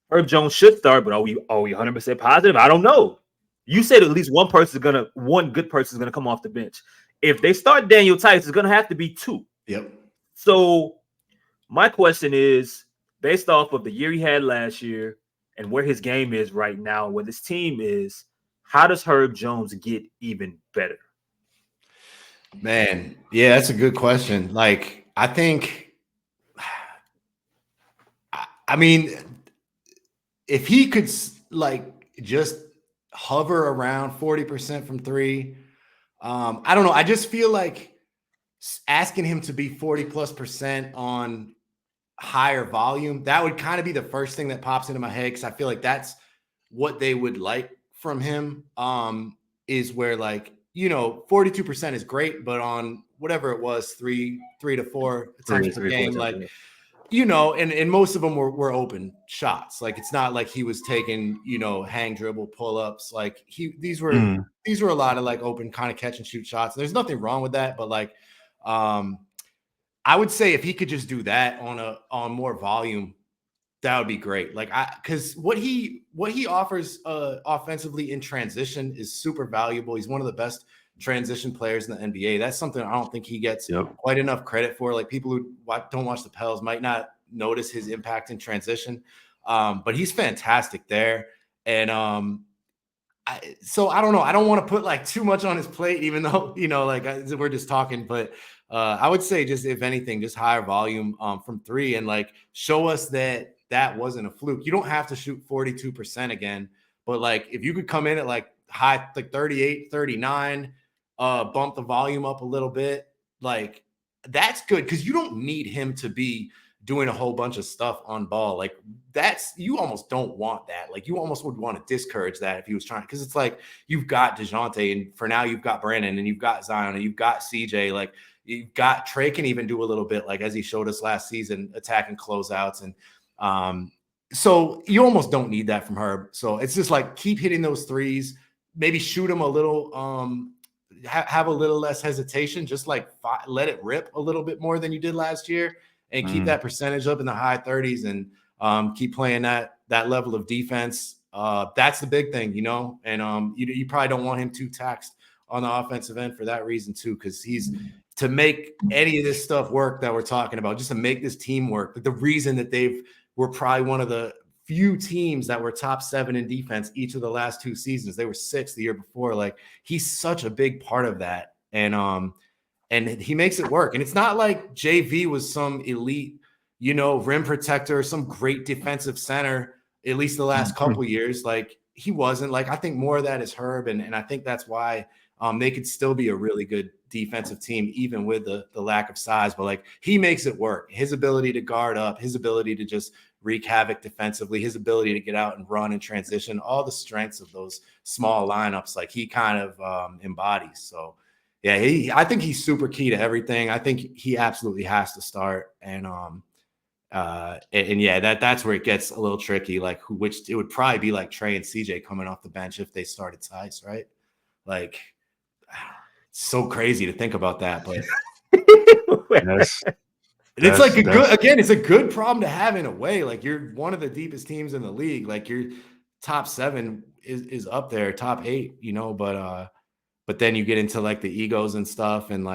Herb Jones should start, but are we 100% positive? I don't know. You said at least one good person is gonna come off the bench. If they start Daniel Tice, it's gonna have to be two. Yep. So my question is, based off of the year he had last year and where his game is right now, where this team is, how does Herb Jones get even better? Man, yeah, that's a good question. Like, I think, if he could just hover around 40% from three, I don't know. I just feel like asking him to be 40+% on higher volume, that would kind of be the first thing that pops into my head, because I feel like that's what they would like from him, is where 42% is great, but on whatever it was, three to four attempts per game, and most of them were open shots. Like, it's not like he was taking, hang dribble pull-ups. Like, these were a lot of open kind of catch and shoot shots. There's nothing wrong with that, but I would say if he could just do that on more volume, that would be great. Because what he offers offensively in transition is super valuable. He's one of the best transition players in the NBA. That's something I don't think he gets quite enough credit for. People who don't watch the Pels might not notice his impact in transition, but he's fantastic there. And so I don't know. I don't want to put too much on his plate, even though we're just talking. But I would say, just if anything, just higher volume from three, and show us that wasn't a fluke. You don't have to shoot 42% again, but if you could come in at high 38, 39. Bump the volume up a little bit. That's good, because you don't need him to be doing a whole bunch of stuff on ball. You almost don't want that. You almost would want to discourage that if he was trying, because it's you've got DeJounte, and for now you've got Brandon, and you've got Zion, and you've got CJ. You've got Trey can even do a little bit, as he showed us last season, attacking closeouts. And so you almost don't need that from Herb. So it's just keep hitting those threes, maybe shoot them a little, have a little less hesitation, just let it rip a little bit more than you did last year, and keep that percentage up in the high 30s, and keep playing that level of defense. That's the big thing, and you probably don't want him too taxed on the offensive end for that reason too, because to make any of this stuff work that we're talking about, just to make this team work. The reason that were probably one of the few teams that were top 7 in defense each of the last 2 seasons. They were 6th the year before. He's such a big part of that. And he makes it work. And it's not like JV was some elite, rim protector, some great defensive center, at least the last couple of years. He wasn't. I think more of that is Herb. And I think that's why they could still be a really good defensive team, even with the lack of size. But he makes it work. His ability to guard up, his ability to just wreak havoc defensively, his ability to get out and run and transition, all the strengths of those small lineups, he kind of embodies. So yeah, I think he's super key to everything. I think he absolutely has to start. And yeah, that's where it gets a little tricky. Which it would probably be Trey and CJ coming off the bench if they started Tice, right? So crazy to think about that, but it's a good problem to have in a way. You're one of the deepest teams in the league. Your top 7 is up there, top 8, but then you get into the egos and stuff, and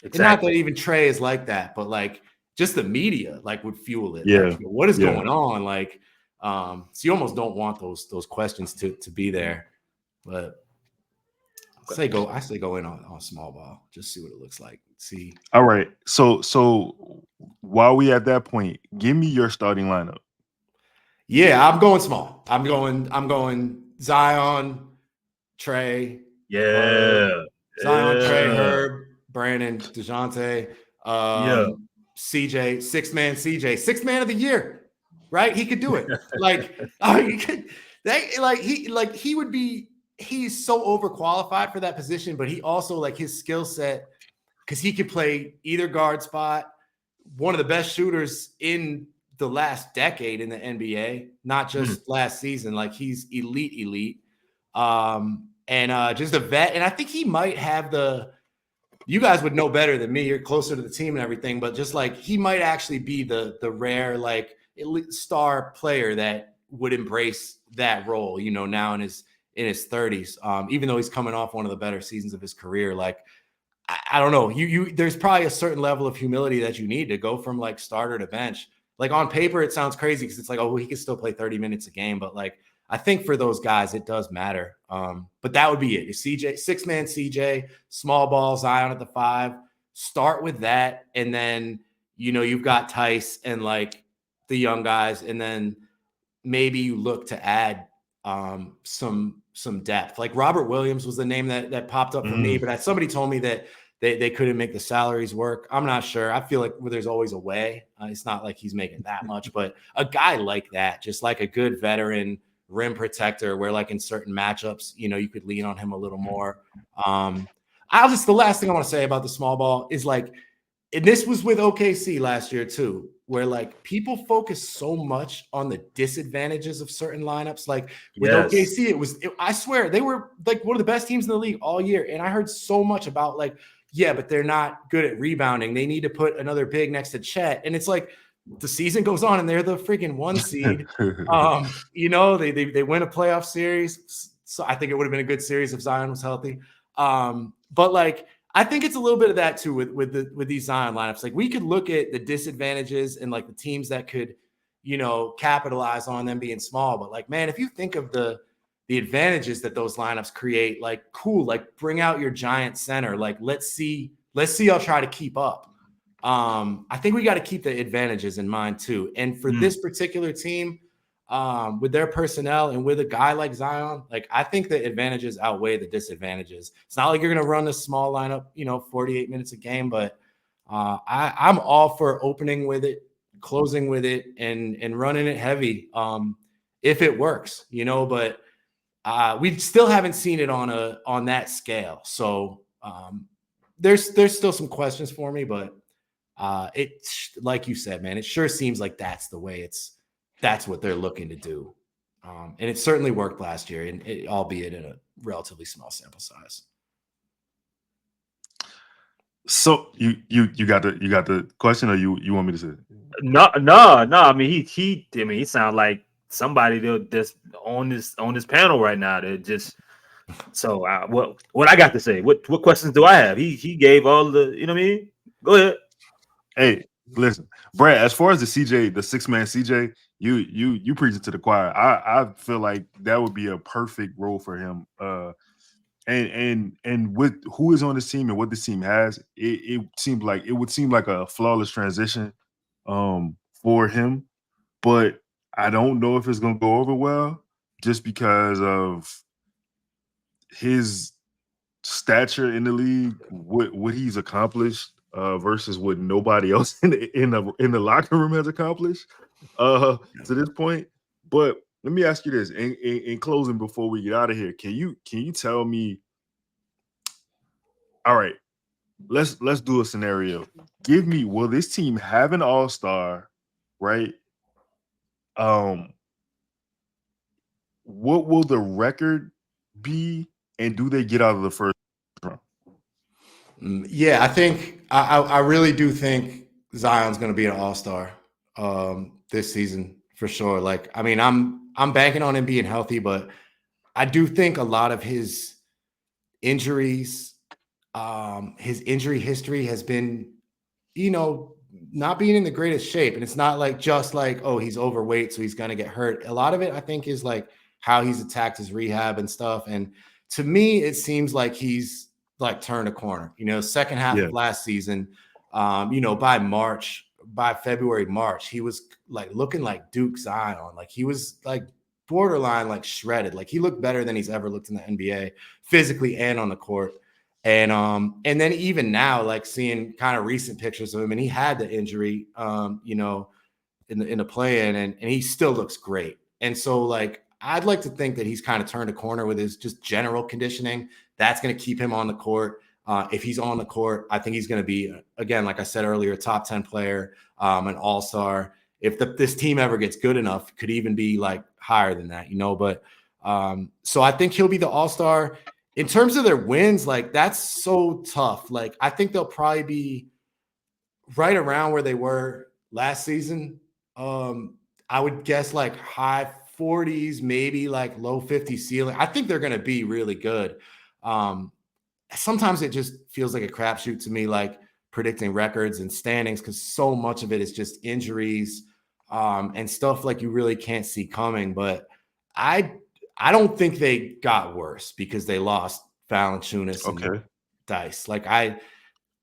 it's not that even Trey is like that, but just the media like would fuel it. Yeah. Like, what is going on? Like, so you almost don't want those questions to be there. But I say go in on small ball. Just see what it looks like. See. All right. So while we at that point, give me your starting lineup. Yeah, I'm going small. I'm going Zion, Trey. Yeah. Zion, Trey, Herb, Brandon, DeJounte, CJ, sixth man of the year, right? He could do it. He would be. He's so overqualified for that position, but he also like his skill set because he could play either guard spot. One of the best shooters in the last decade in the NBA, not just last season. Like he's elite. And just a vet. And I think he might have you guys would know better than me. You're closer to the team and everything, but just like he might actually be the rare, like elite star player that would embrace that role, now in his 30s. Even though he's coming off one of the better seasons of his career. Like, I don't know. There's probably a certain level of humility that you need to go from like starter to bench. Like on paper, it sounds crazy because it's like, oh, he can still play 30 minutes a game, but like, I think for those guys, it does matter. But that would be it. CJ, six-man CJ, small ball, Zion at the 5. Start with that. And then, you've got Tice and like the young guys. And then maybe you look to add some depth. Like Robert Williams was the name that popped up for me. But somebody told me that they couldn't make the salaries work. I'm not sure. I feel like there's always a way. It's not like he's making that much. But a guy like that, just like a good veteran rim protector where like in certain matchups, you could lean on him a little more. The last thing I want to say about the small ball is like, and this was with OKC last year too, where like people focus so much on the disadvantages of certain lineups. Like with OKC, I swear they were like one of the best teams in the league all year. And I heard so much about like, yeah, but they're not good at rebounding. They need to put another big next to Chet. And it's like, the season goes on and they're the freaking 1 seed. They win a playoff series. So I think it would have been a good series if Zion was healthy. But like, I think it's a little bit of that too with these Zion lineups. Like we could look at the disadvantages and like the teams that could, capitalize on them being small. But like, man, if you think of the advantages that those lineups create, like cool, like bring out your giant center. Like, let's see y'all try to keep up. I think we got to keep the advantages in mind too. And for this particular team, with their personnel and with a guy like Zion, like I think the advantages outweigh the disadvantages. It's not like you're going to run a small lineup, 48 minutes a game, but I'm all for opening with it, closing with it, and running it heavy if it works, but we still haven't seen it on that scale. So there's still some questions for me, but it's like you said, man, it sure seems like that's the way that's what they're looking to do. And it certainly worked last year, and albeit in a relatively small sample size. So you got the question, or you want me to say it? No. I mean, he sounds like somebody that's on this panel right now that just. So what I got to say? What questions do I have? He gave all the, what I mean? Go ahead. Hey, listen, Brad, as far as the CJ, the 6-man CJ, you preach it to the choir. I feel like that would be a perfect role for him. And with who is on this team and what this team has, it would seem like a flawless transition for him. But I don't know if it's gonna go over well just because of his stature in the league, what he's accomplished. Versus what nobody else in the locker room has accomplished to this point. But let me ask you this: in closing, before we get out of here, can you tell me? All right, let's do a scenario. Give me, will this team have an all-star, right? What will the record be, and do they get out of the first round? Yeah, I think I really do think Zion's going to be an all-star this season for sure. Like, I mean, I'm banking on him being healthy, but I do think a lot of his injuries, his injury history has been, not being in the greatest shape. And it's not like just like, oh, he's overweight, so he's going to get hurt. A lot of it, I think, is like how he's attacked his rehab and stuff. And to me, it seems like he's like turned a corner. Second half of last season, by February, March, he was like looking like Duke Zion. Like he was like borderline like shredded. Like he looked better than he's ever looked in the NBA, physically and on the court. And then even now, like seeing kind of recent pictures of him, and he had the injury, in the play-in, and he still looks great. And so, like, I'd like to think that he's kind of turned a corner with his just general conditioning. That's going to keep him on the court. If he's on the court, I think he's going to be, again, like I said earlier, a top 10 player, an all-star. If this team ever gets good enough, could even be like higher than that, But so I think he'll be the all-star. In terms of their wins, like that's so tough. Like I think they'll probably be right around where they were last season. I would guess like high 40s, maybe like low 50s ceiling. I think they're going to be really good. Sometimes it just feels like a crapshoot to me, like predicting records and standings, because so much of it is just injuries and stuff like you really can't see coming. But I don't think they got worse because they lost Valanciunas and Dice. Like I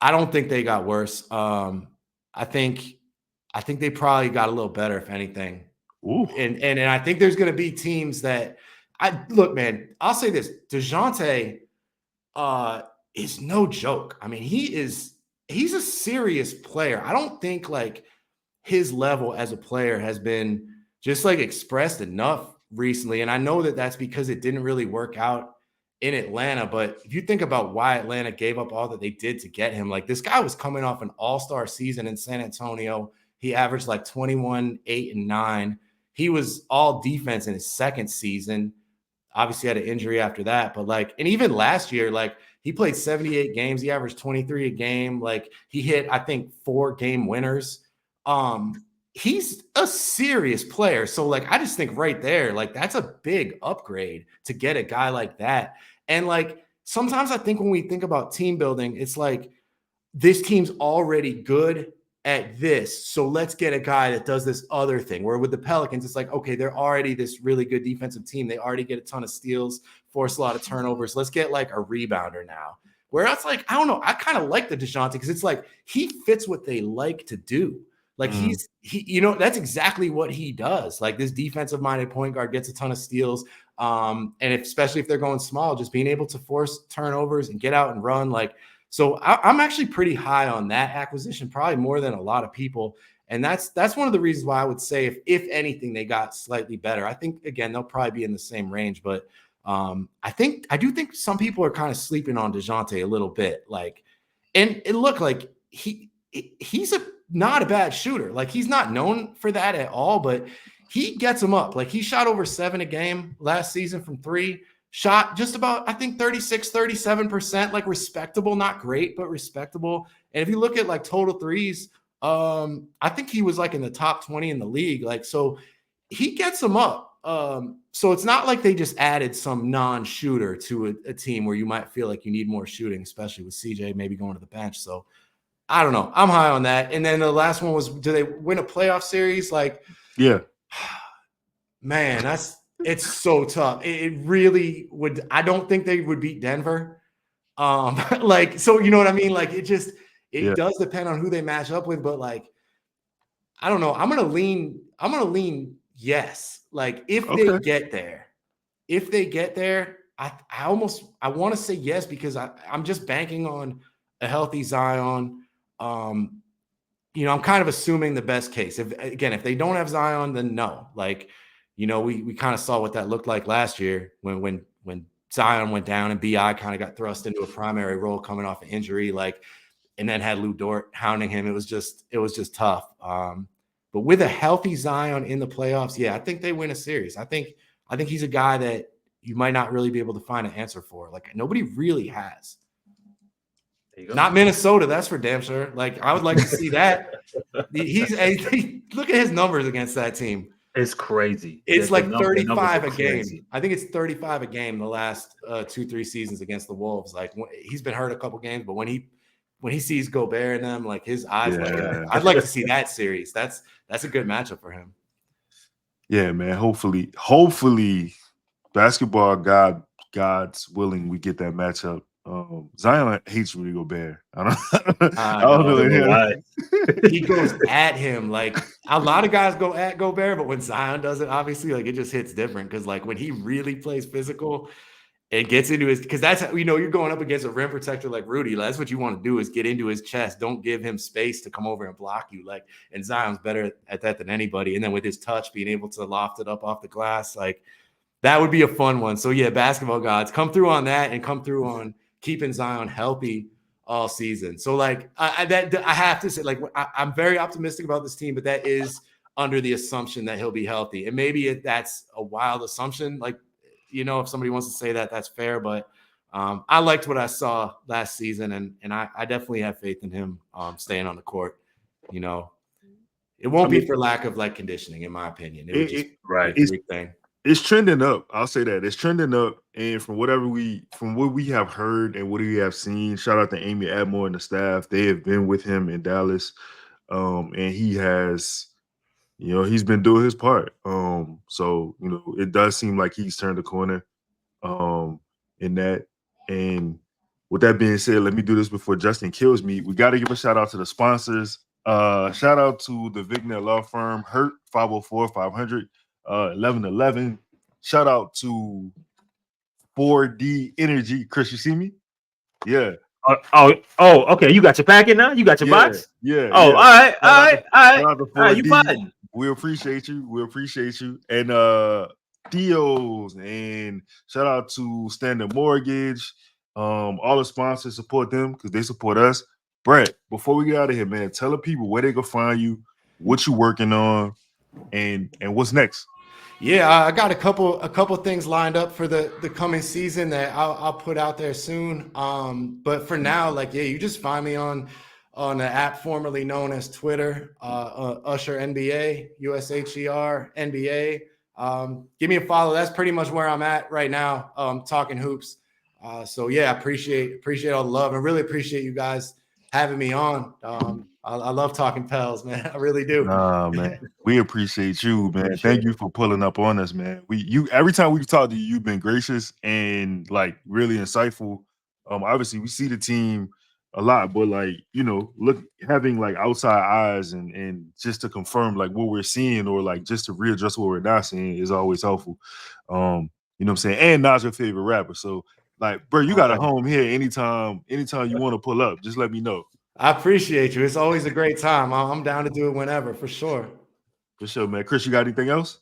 don't think they got worse. I think they probably got a little better, if anything. Ooh. And I think there's going to be teams that look, man. I'll say this: DeJounte is no joke. I mean, he's a serious player. I don't think like his level as a player has been just like expressed enough recently. And I know that that's because it didn't really work out in Atlanta. But if you think about why Atlanta gave up all that they did to get him, like this guy was coming off an all-star season in San Antonio. He averaged like 21, 8, and 9. He was all defense in his second season. Obviously had an injury after that. But like, and even last year, like he played 78 games. He averaged 23 a game. Like he hit, I think, 4 game winners. He's a serious player. So like, I just think right there, like that's a big upgrade to get a guy like that. And like, sometimes I think when we think about team building, it's like this team's already good at this. So let's get a guy that does this other thing. Where with the Pelicans, it's like, okay, they're already this really good defensive team. They already get a ton of steals, force a lot of turnovers. Let's get like a rebounder now. Where it's like, I don't know. I kind of like the DeJounte because it's like he fits what they like to do. Like that's exactly what he does. Like this defensive minded point guard gets a ton of steals. And especially if they're going small, just being able to force turnovers and get out and run. Like, so I'm actually pretty high on that acquisition, probably more than a lot of people. And that's one of the reasons why I would say if anything, they got slightly better. I think, again, they'll probably be in the same range, but I do think some people are kind of sleeping on DeJounte a little bit. Like, and it looked like he's not a bad shooter. Like he's not known for that at all, but he gets them up. Like he shot over 7 a game last season from 3, shot just about, I think 36, 37%, like respectable, not great, but respectable. And if you look at like total threes, I think he was like in the top 20 in the league. Like, so he gets them up. So it's not like they just added some non-shooter to a team where you might feel like you need more shooting, especially with CJ maybe going to the bench. So I don't know. I'm high on that. And then the last one was, do they win a playoff series? Like, yeah, man, it's so tough. It really would. I don't think they would beat Denver. Like, so you know what I mean? Like, it does depend on who they match up with, but like, I don't know. I'm gonna lean yes. Like, if they get there, I want to say yes because I'm just banking on a healthy Zion. I'm kind of assuming the best case. If they don't have Zion, then no. Like, we kind of saw what that looked like last year when Zion went down and BI kind of got thrust into a primary role coming off an injury, like, and then had Lou Dort hounding him. It was just tough. But with a healthy Zion in the playoffs, yeah, I think they win a series. I think he's a guy that you might not really be able to find an answer for. Like, nobody really has. Not Minnesota, that's for damn sure. Like, I would like to see that. Look at his numbers against that team. It's crazy. It's like 35 a game. I think it's 35 a game the last 2-3 seasons against the Wolves. Like, he's been hurt a couple games, but when he when he sees Gobert in them, like his eyes light up. Yeah. I'd like to see that series. That's a good matchup for him. Yeah, man. Hopefully, basketball God's willing, we get that matchup. Zion hates Rudy Gobert. I don't know him. Why. He goes at him. Like a lot of guys go at Gobert, but when Zion does it, obviously, like it just hits different. Because like when he really plays physical, it gets into his, because that's how, you're going up against a rim protector like Rudy. That's what you want to do, is get into his chest. Don't give him space to come over and block you. Like, and Zion's better at that than anybody. And then with his touch, being able to loft it up off the glass, like that would be a fun one. So yeah, basketball gods, come through on that and come through on keeping Zion healthy all season. So like I have to say, like I'm very optimistic about this team, but that is under the assumption that he'll be healthy. And maybe that's a wild assumption. Like, if somebody wants to say that, that's fair. But I liked what I saw last season, and I definitely have faith in him staying on the court. It won't be for lack of like conditioning, in my opinion. It would just be a big thing. It's trending up. I'll say that it's trending up. And from what we have heard and what we have seen, shout out to Amy Atmore and the staff. They have been with him in Dallas, and he has. He's been doing his part. So, it does seem like he's turned the corner in that. And with that being said, let me do this before Justin kills me. We got to give a shout out to the sponsors. Shout out to the Vignet Law Firm, Hurt 504-500 1111. Shout out to 4D Energy. Chris, you see me? Yeah. Okay. You got your packet now? You got your box? Yeah. Oh, all right. You fine. We appreciate you. And Theos, and shout out to Standard Mortgage. All the sponsors, support them because they support us. Brett, before we get out of here, man, tell the people where they can find you, what you working on, and what's next. Yeah, I got a couple things lined up for the coming season that I'll put out there soon. But for now, you just find me on the app formerly known as Twitter, Usher NBA, USHER NBA. Give me a follow. That's pretty much where I'm at right now, talking hoops. So yeah, appreciate all the love, and really appreciate you guys having me on. I love talking pels, man. I really do. Man, we appreciate you, man. Thank you for pulling up on us, man. Every time we've talked to you, you've been gracious and really insightful. Obviously we see the team a lot, but having outside eyes and just to confirm what we're seeing, or just to readjust what we're not seeing, is always helpful. You know what I'm saying? And Nas your favorite rapper. So bro, you got a home here anytime you want to pull up. Just let me know. I appreciate you. It's always a great time. I'm down to do it whenever, for sure. For sure, man. Chris, you got anything else?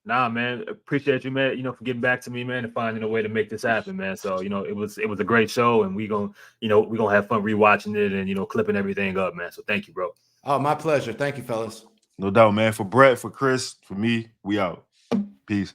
Nah, man. Appreciate you, man. For getting back to me, man, and finding a way to make this happen, man. So, it was a great show, and we're gonna have fun rewatching it and clipping everything up, man. So thank you, bro. Oh, my pleasure. Thank you, fellas. No doubt, man. For Brett, for Chris, for me, we out. Peace.